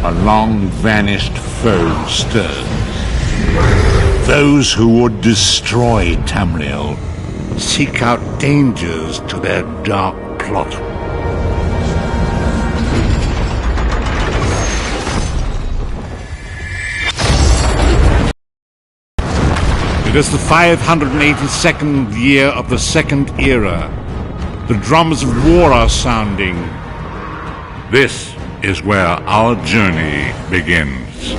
a long-vanished foe stirs. Those who would destroy Tamriel seek out dangers to their dark plot. It is the 582nd year of the Second Era. The drums of war are sounding. This is where our journey begins.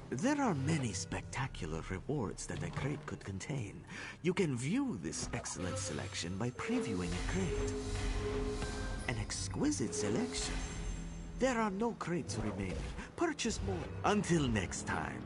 There are many spectacular rewards that a crate could contain. You can view this excellent selection by previewing a crate. An exquisite selection. There are no crates remaining. Purchase more. Until next time.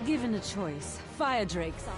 Given a choice, fire drakes are...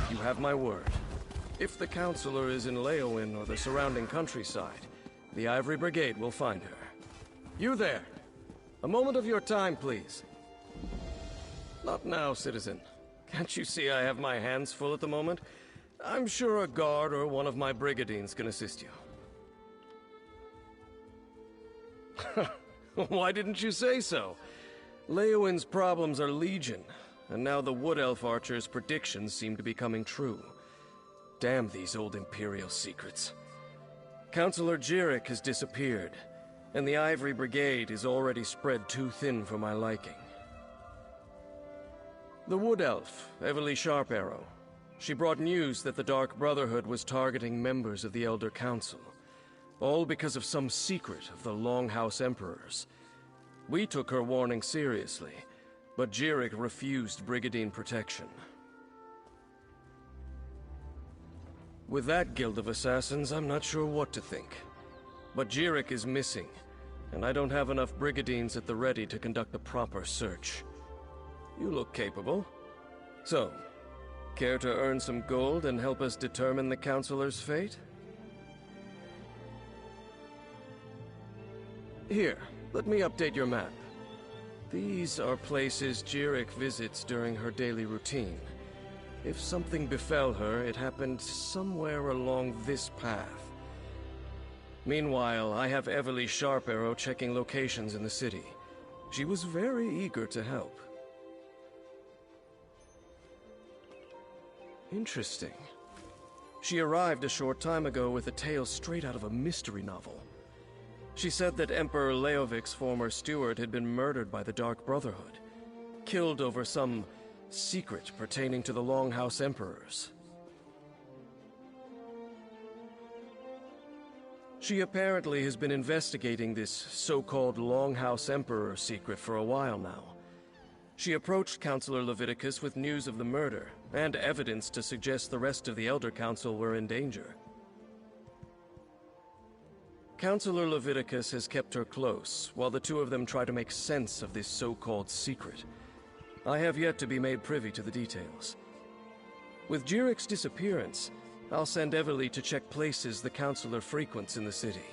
You have my word. If the Counselor is in Leowin or the surrounding countryside, the Ivory Brigade will find her. You there! A moment of your time, please. Not now, citizen. Can't you see I have my hands full at the moment? I'm sure a guard or one of my brigadines can assist you. Why didn't you say so? Leowin's problems are legion, and now the Wood Elf Archer's predictions seem to be coming true. Damn these old Imperial secrets. Counselor Jirik has disappeared, and the Ivory Brigade is already spread too thin for my liking. The Wood Elf, Everly Sharparrow. She brought news that the Dark Brotherhood was targeting members of the Elder Council, all because of some secret of the Longhouse Emperors. We took her warning seriously, but Jirik refused Brigadine protection. With that guild of assassins, I'm not sure what to think. But Jirik is missing, and I don't have enough Brigadines at the ready to conduct a proper search. You look capable. So, care to earn some gold and help us determine the Counselor's fate? Here, let me update your map. These are places Jirik visits during her daily routine. If something befell her, it happened somewhere along this path. Meanwhile, I have Everly Sharparrow checking locations in the city. She was very eager to help. Interesting. She arrived a short time ago with a tale straight out of a mystery novel. She said that Emperor Leovik's former steward had been murdered by the Dark Brotherhood, killed over some secret pertaining to the Longhouse Emperors. She apparently has been investigating this so-called Longhouse Emperor secret for a while now. She approached Counselor Leviticus with news of the murder, and evidence to suggest the rest of the Elder Council were in danger. Counselor Leviticus has kept her close, while the two of them try to make sense of this so-called secret. I have yet to be made privy to the details. With Jirik's disappearance, I'll send Everly to check places the Counselor frequents in the city.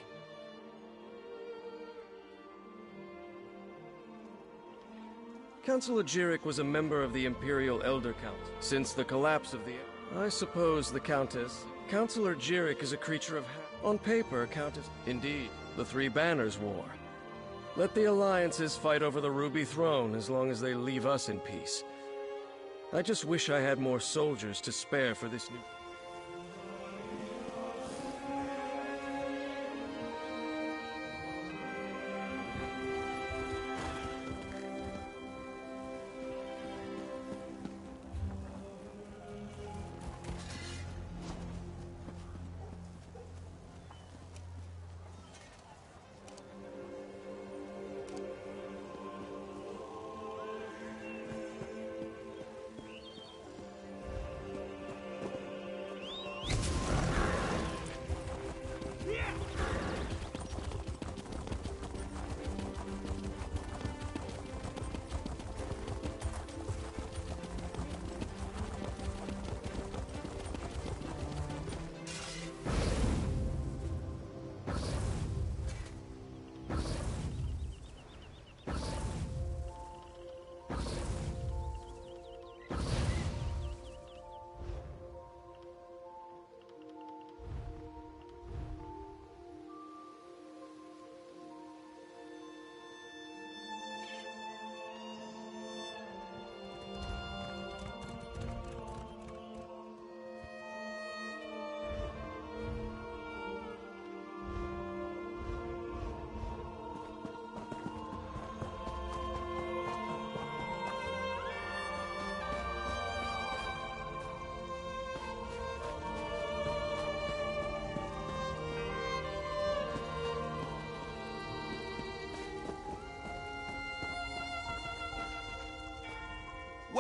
Counselor Jirik was a member of the Imperial Elder Council. Since the collapse of the... I suppose the Countess... Counselor Jirik is a creature of... On paper, Countess... Indeed, the Three Banners War. Let the alliances fight over the Ruby Throne as long as they leave us in peace. I just wish I had more soldiers to spare for this new...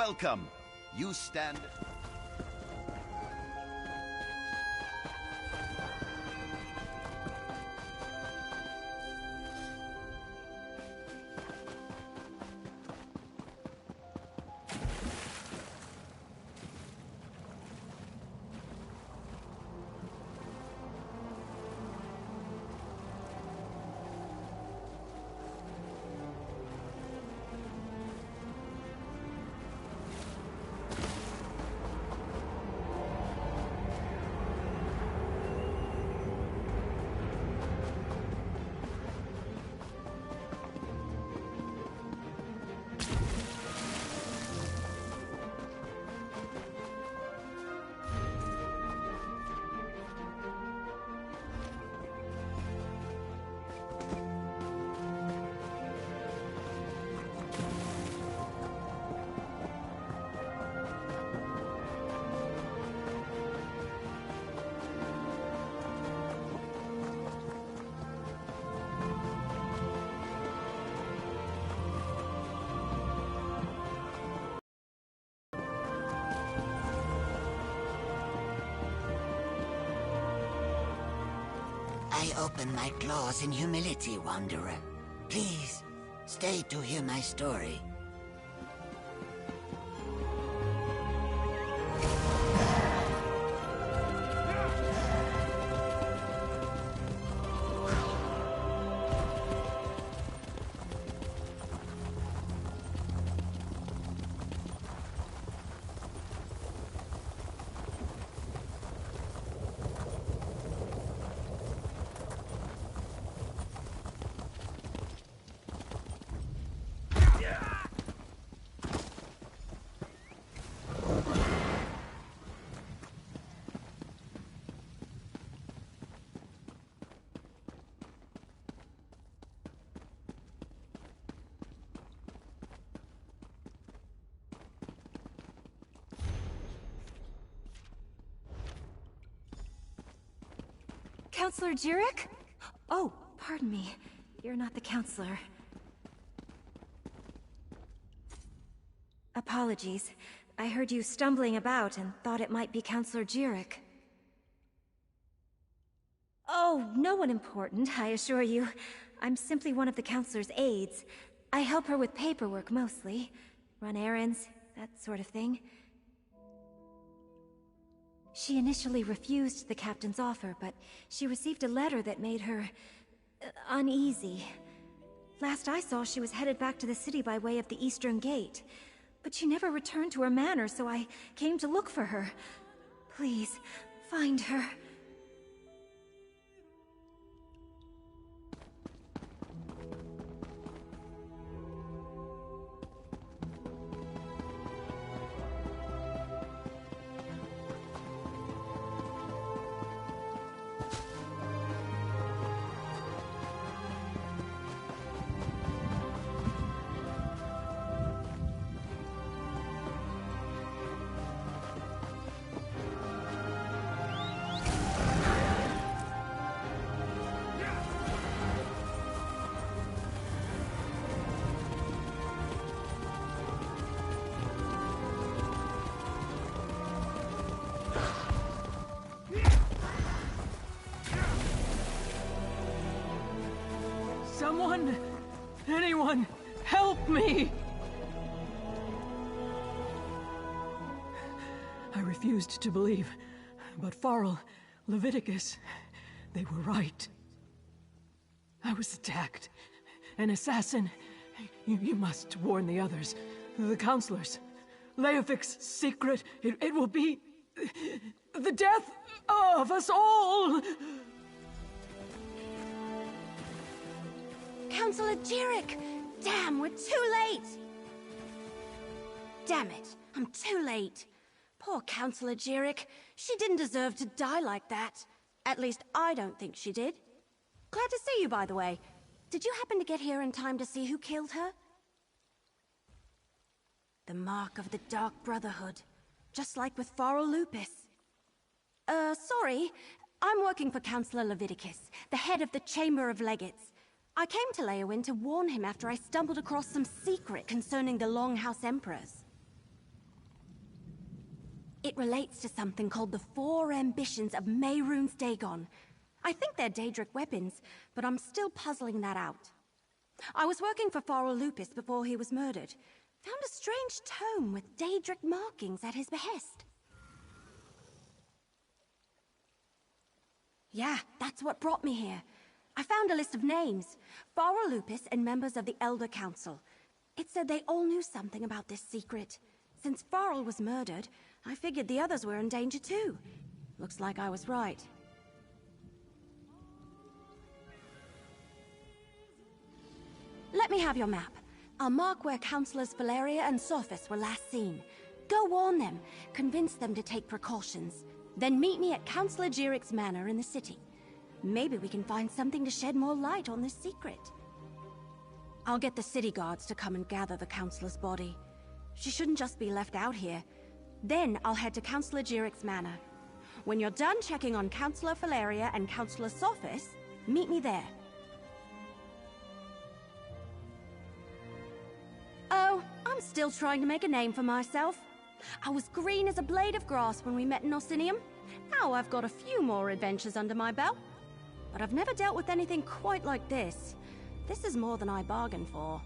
welcome. You stand... I open my claws in humility, Wanderer. Please, stay to hear my story. Counselor Jurek? Oh, pardon me. You're not the counselor. Apologies. I heard you stumbling about and thought it might be Counselor Jurek. Oh, no one important, I assure you. I'm simply one of the counselor's aides. I help her with paperwork mostly. Run errands, that sort of thing. She initially refused the captain's offer, but she received a letter that made her... uneasy. Last I saw, she was headed back to the city by way of the Eastern Gate. But she never returned to her manor, so I came to look for her. Please, find her. Someone! Anyone! Help me! I refused to believe, but Farrell, Leviticus, they were right. I was attacked. An assassin. You must warn the others, the counselors. Leofic's secret, it will be the death of us all! Counselor Jurek! Damn, we're too late! Damn it, I'm too late. Poor Counselor Jurek. She didn't deserve to die like that. At least I don't think she did. Glad to see you, by the way. Did you happen to get here in time to see who killed her? The mark of the Dark Brotherhood. Just like with Farrell Lupus. Sorry. I'm working for Counselor Leviticus, the head of the Chamber of Legates. I came to Leowyn to warn him after I stumbled across some secret concerning the Longhouse Emperors. It relates to something called the Four Ambitions of Mehrunes Dagon. I think they're Daedric weapons, but I'm still puzzling that out. I was working for Farrell Lupus before he was murdered. Found a strange tome with Daedric markings at his behest. Yeah, that's what brought me here. I found a list of names. Farrell Lupus and members of the Elder Council. It said they all knew something about this secret. Since Farrell was murdered, I figured the others were in danger too. Looks like I was right. Let me have your map. I'll mark where Councillors Valeria and Sophis were last seen. Go warn them, convince them to take precautions. Then meet me at Councillor Jirik's manor in the city. Maybe we can find something to shed more light on this secret. I'll get the city guards to come and gather the Councillor's body. She shouldn't just be left out here. Then I'll head to Councillor Jirik's manor. When you're done checking on Councillor Valeria and Councillor Sophis, meet me there. Oh, I'm still trying to make a name for myself. I was green as a blade of grass when we met in Orsinium. Now I've got a few more adventures under my belt. But I've never dealt with anything quite like this. This is more than I bargained for.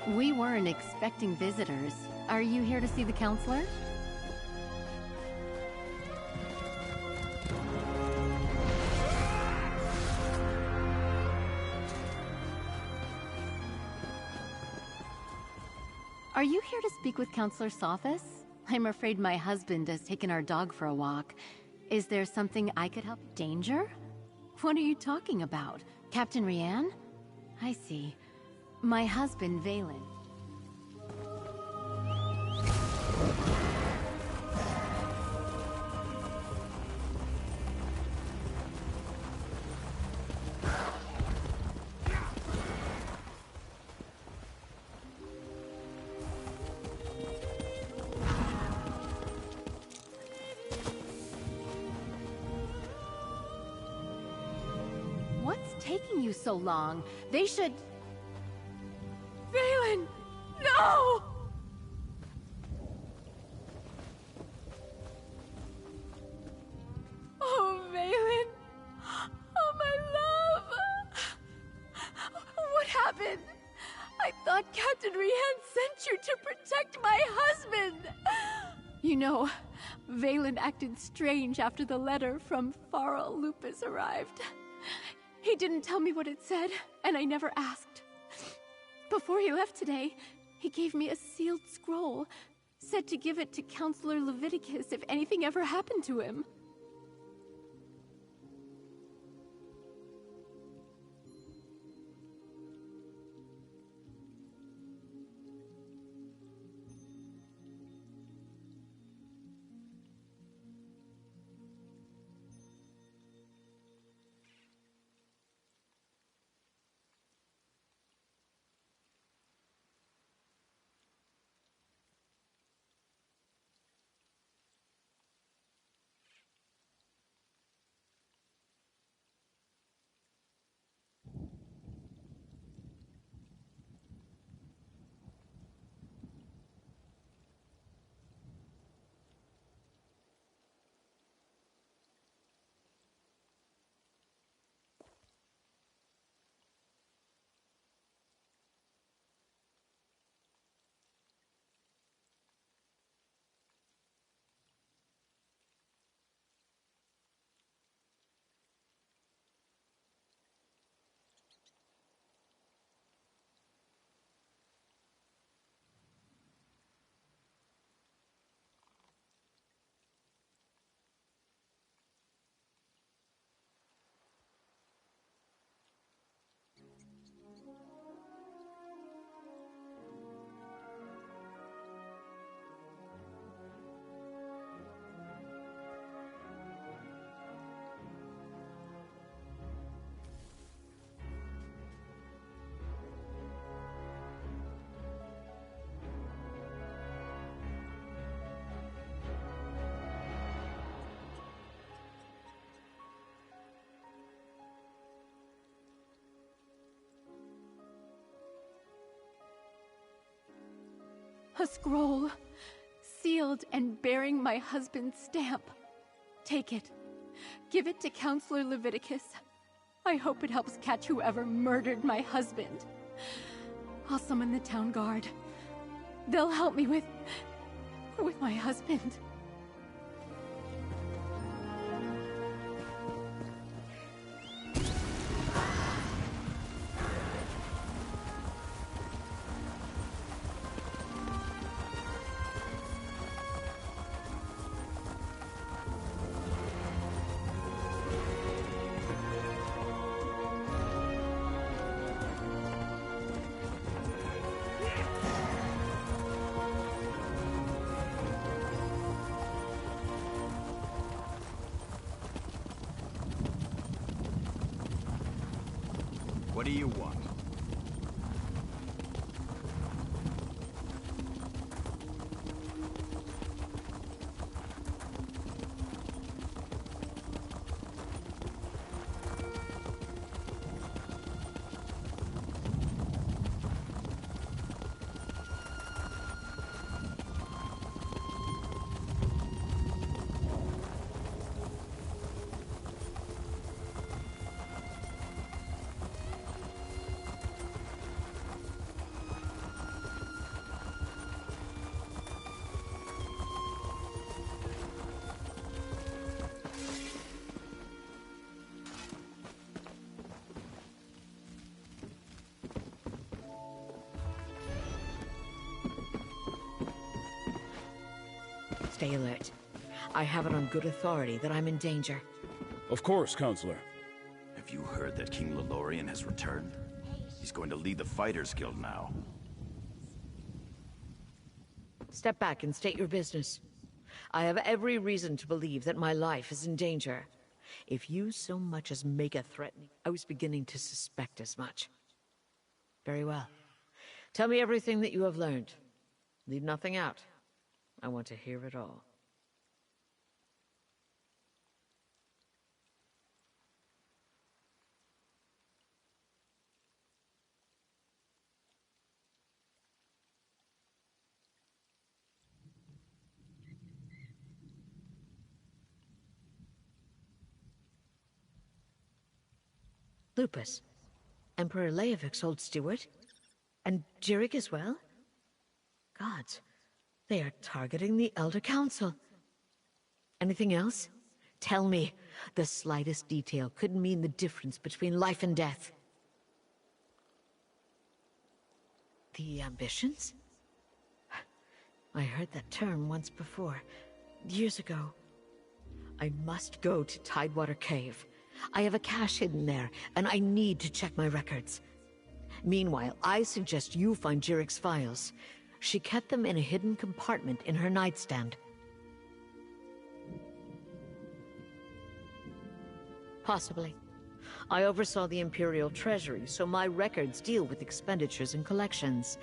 We weren't expecting visitors. Are you here to see the counselor? Are you here to speak with Counselor Sophis? I'm afraid my husband has taken our dog for a walk. Is there something I could help? Danger? What are you talking about? Captain Rianne? I see. My husband, Valen. What's taking you so long? They should... Valen! No! Oh, Valen! Oh, my love! What happened? I thought Captain Rianne sent you to protect my husband! You know, Valen acted strange after the letter from Farrell Lupus arrived. He didn't tell me what it said, and I never asked. Before he left today, he gave me a sealed scroll, said to give it to Counselor Leviticus if anything ever happened to him. A scroll, sealed and bearing my husband's stamp. Take it. Give it to Counselor Leviticus. I hope it helps catch whoever murdered my husband. I'll summon the town guard. They'll help me with my husband. What do you want? Stay alert. I have it on good authority that I'm in danger. Of course, Counselor. Have you heard that King Lelorian has returned? He's going to lead the Fighters Guild now. Step back and state your business. I have every reason to believe that my life is in danger. If you so much as make a threatening... I was beginning to suspect as much. Very well. Tell me everything that you have learned. Leave nothing out. I want to hear it all. Lupus. Emperor Leovik's old steward? And Jirik as well? Gods, they are targeting the Elder Council. Anything else? Tell me. The slightest detail could mean the difference between life and death. The ambitions? I heard that term once before, years ago. I must go to Tidewater Cave. I have a cache hidden there, and I need to check my records. Meanwhile, I suggest you find Jirik's files. She kept them in a hidden compartment in her nightstand. Possibly. I oversaw the Imperial Treasury, so my records deal with expenditures and collections.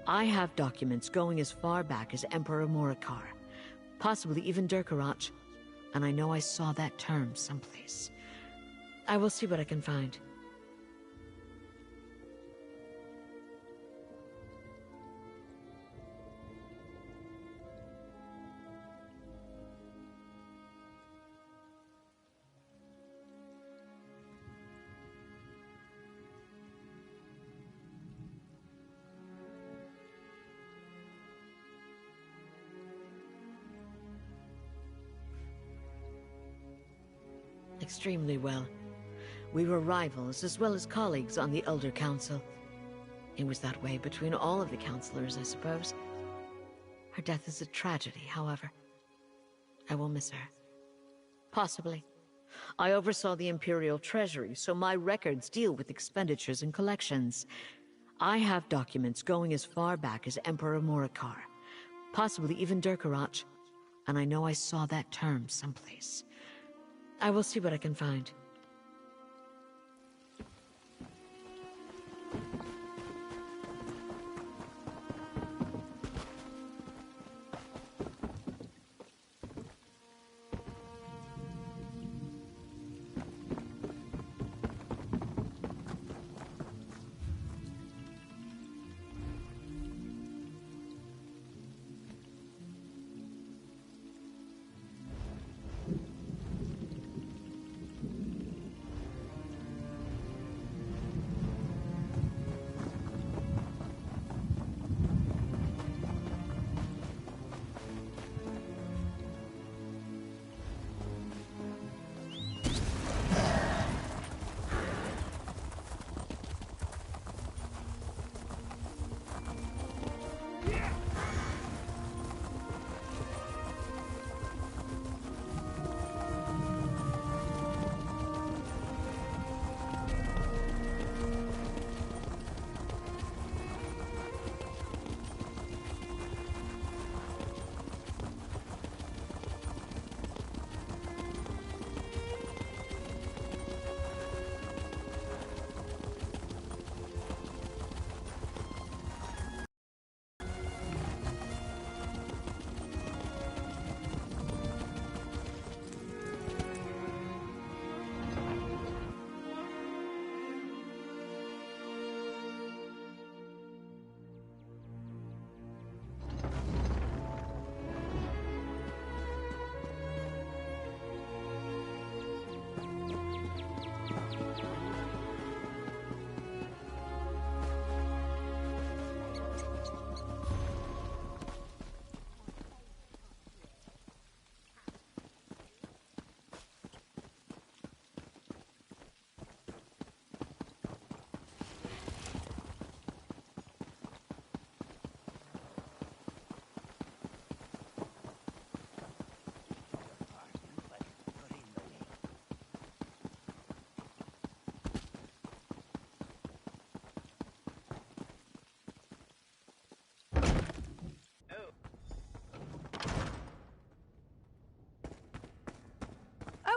I have documents going as far back as Emperor Morikar, possibly even Durkarach, and I know I saw that term someplace. I will see what I can find. Extremely well. We were rivals as well as colleagues on the Elder Council. It was that way between all of the counselors, I suppose. Her death is a tragedy, however. I will miss her. Possibly. I oversaw the Imperial Treasury, so my records deal with expenditures and collections. I have documents going as far back as Emperor Morikar, possibly even Durkarach, and I know I saw that term someplace. I will see what I can find.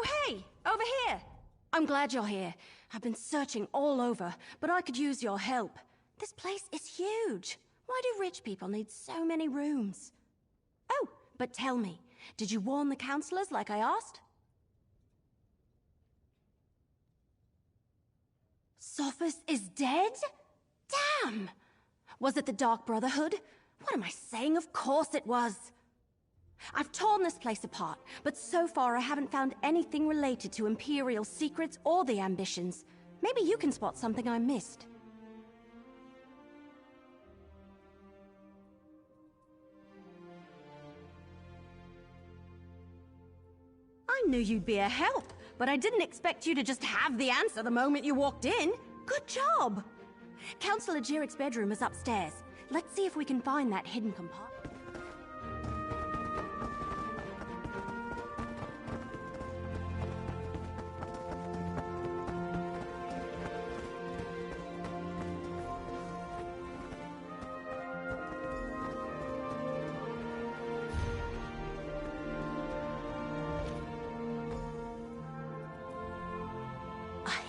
Oh, hey! Over here! I'm glad you're here. I've been searching all over, but I could use your help. This place is huge. Why do rich people need so many rooms? Oh, but tell me, did you warn the counselors like I asked? Sophus is dead? Damn! Was it the Dark Brotherhood? What am I saying? Of course it was! I've torn this place apart, but so far I haven't found anything related to Imperial secrets or the ambitions. Maybe you can spot something I missed. I knew you'd be a help, but I didn't expect you to just have the answer the moment you walked in. Good job! Councillor Jirik's bedroom is upstairs. Let's see if we can find that hidden compartment.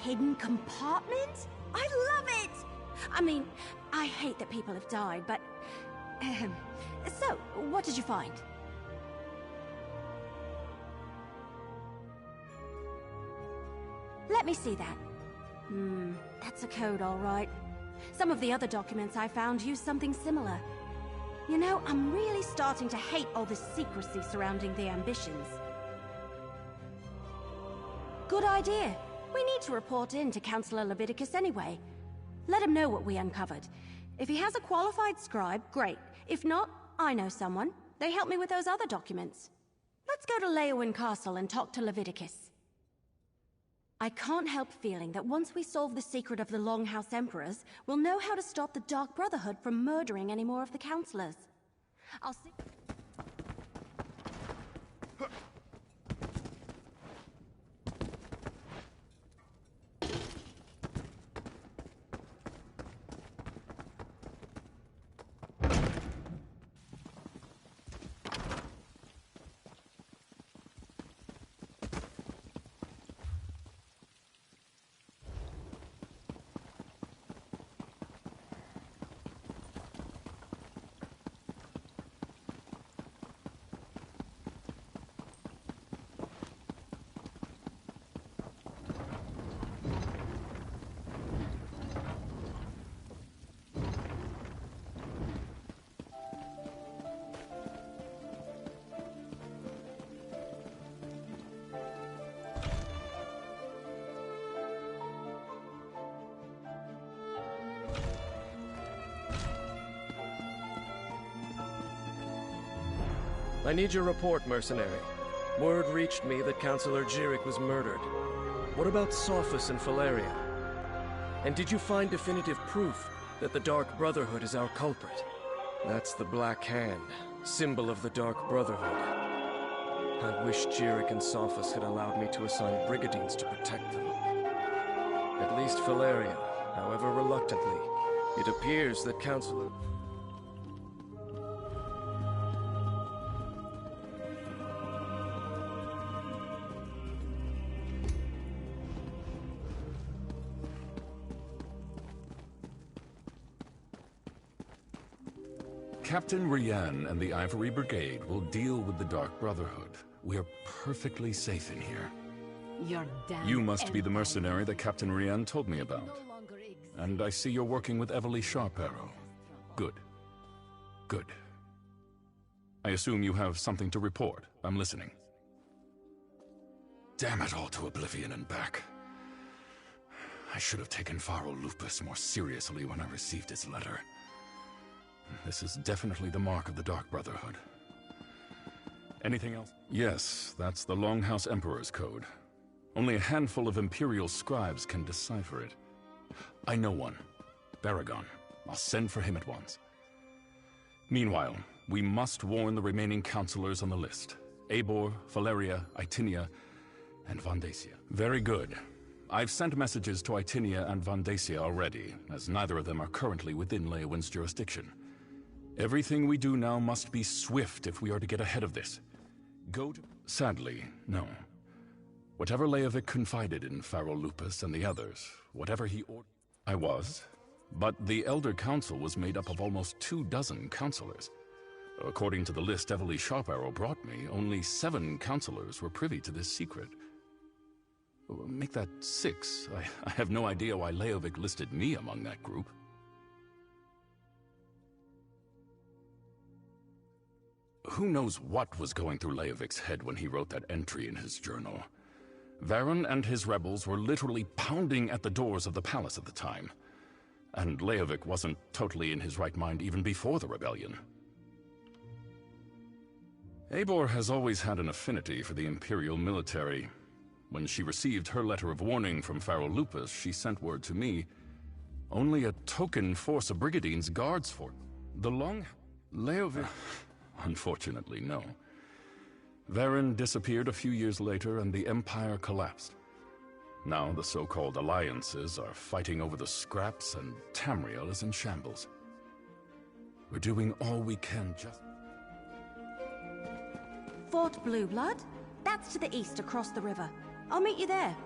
Hidden compartment? I love it! I mean, I hate that people have died, but... So, what did you find? Let me see that. That's a code, all right. Some of the other documents I found use something similar. You know, I'm really starting to hate all this secrecy surrounding the ambitions. Good idea. We need to report in to Councillor Leviticus anyway. Let him know what we uncovered. If he has a qualified scribe, great. If not, I know someone. They helped me with those other documents. Let's go to Leowyn Castle and talk to Leviticus. I can't help feeling that once we solve the secret of the Longhouse Emperors, we'll know how to stop the Dark Brotherhood from murdering any more of the councillors. I'll see... I need your report, mercenary. Word reached me that Councillor Jirik was murdered. What about Sophus and Valeria? And did you find definitive proof that the Dark Brotherhood is our culprit? That's the Black Hand, symbol of the Dark Brotherhood. I wish Jirik and Sophus had allowed me to assign brigadines to protect them. At least Valeria, however reluctantly. It appears that Councillor... Captain Rian and the Ivory Brigade will deal with the Dark Brotherhood. We're perfectly safe in here. You're damn... You must be the mercenary that Captain Rian told me about. And I see you're working with Everly Sharparrow. Good. Good. I assume you have something to report. I'm listening. Damn it all to oblivion and back. I should have taken Pharaoh Lupus more seriously when I received his letter. This is definitely the mark of the Dark Brotherhood. Anything else? Yes, that's the Longhouse Emperor's code. Only a handful of Imperial scribes can decipher it. I know one. Baragon. I'll send for him at once. Meanwhile, we must warn the remaining councillors on the list. Eivor, Valeria, Itinia, and Vandacia. Very good. I've sent messages to Itinia and Vandacia already, as neither of them are currently within Leowyn's jurisdiction. Everything we do now must be swift if we are to get ahead of this. Sadly, no. Whatever Leovic confided in Pharaoh Lupus and the others, whatever he ordered, I was. But the Elder Council was made up of almost 24 counselors. According to the list Evely Sharparrow brought me, only 7 counselors were privy to this secret. Make that 6. I have no idea why Leovic listed me among that group. Who knows what was going through Leovic's head when he wrote that entry in his journal? Varen and his rebels were literally pounding at the doors of the palace at the time. And Leovic wasn't totally in his right mind even before the rebellion. Eivor has always had an affinity for the Imperial military. When she received her letter of warning from Pharaoh Lupus, she sent word to me. Only a token force of Brigadines guards for the long... Leovic... Unfortunately, no. Varen disappeared a few years later and the Empire collapsed. Now the so-called alliances are fighting over the scraps and Tamriel is in shambles. We're doing all we can just... Fort Blueblood? That's to the east across the river. I'll meet you there.